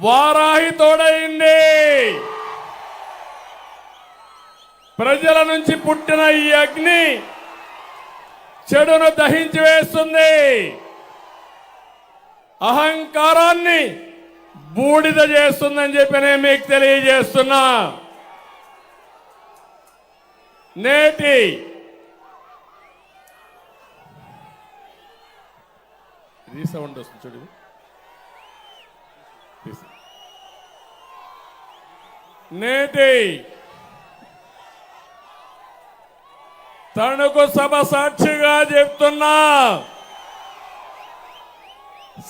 వారాహి తోడైంది. ప్రజల నుంచి పుట్టిన ఈ అగ్ని చెడును దహించి వేస్తుంది, అహంకారాన్ని బూడిద చేస్తుందని చెప్పి నేను మీకు తెలియజేస్తున్నా. నేటి రీసౌండ్ వస్తుంది చూడు. నేటి తణుకు సభ సాక్షిగా చెప్తున్నా,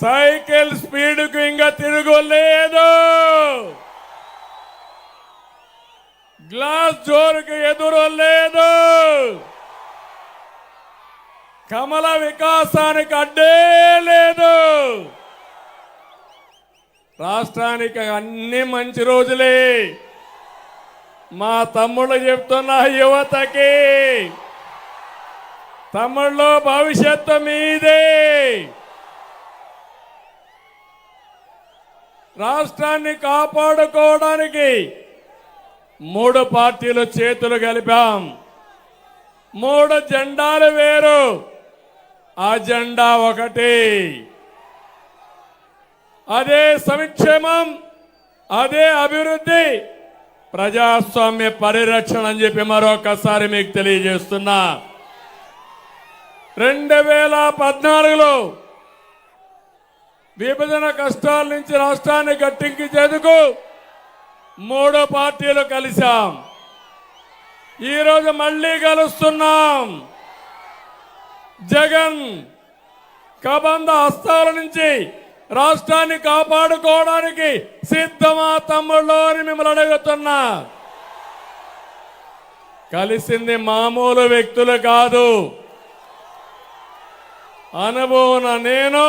సైకిల్ స్పీడ్కు ఇంకా తిరుగులేదు, గ్లాస్ జోరుకు ఎదురు లేదు, కమల వికాసానికి అడ్డే లేదు. రాష్ట్రానికి అన్ని మంచి రోజులే. మా తమ్ముళ్ళు చెప్తున్న యువతకి, తమ్ముళ్ళు భవిష్యత్తు మీదే. రాష్ట్రాన్ని కాపాడుకోవడానికి 3 పార్టీలు చేతులు కలిపాం. 3 జెండాలు వేరు, ఆ జెండా ఒకటి. అదే సంక్షేమం, అదే అభివృద్ధి, ప్రజాస్వామ్య పరిరక్షణ అని చెప్పి మరొకసారి మీకు తెలియజేస్తున్నా. 2014లో విభజన కష్టాల నుంచి రాష్ట్రాన్ని గట్టెక్కించేందుకు 3 పార్టీలు కలిశాం. ఈరోజు మళ్ళీ కలుస్తున్నాం. జగన్ కబంధ హస్తాల నుంచి రాష్ట్రాన్ని కాపాడుకోవడానికి సిద్ధమా తమ్ముళ్ళు అని మిమ్మల్ని అడుగుతున్నా. కలిసింది మామూలు వ్యక్తులు కాదు, అనుభవం నేను,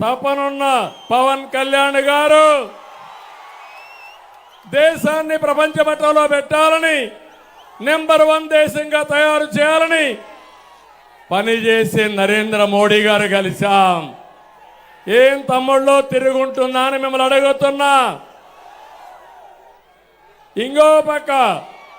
తపనున్న పవన్ కళ్యాణ్ గారు, దేశాన్ని ప్రపంచ పటంలో పెట్టాలని, నెంబర్ 1 దేశంగా తయారు చేయాలని పనిచేసే నరేంద్ర మోడీ గారు కలిశాం. ఏం తమ్ముళ్ళు తిరుగుంటుందా అని మిమ్మల్ని అడుగుతున్నా. ఇంకో పక్క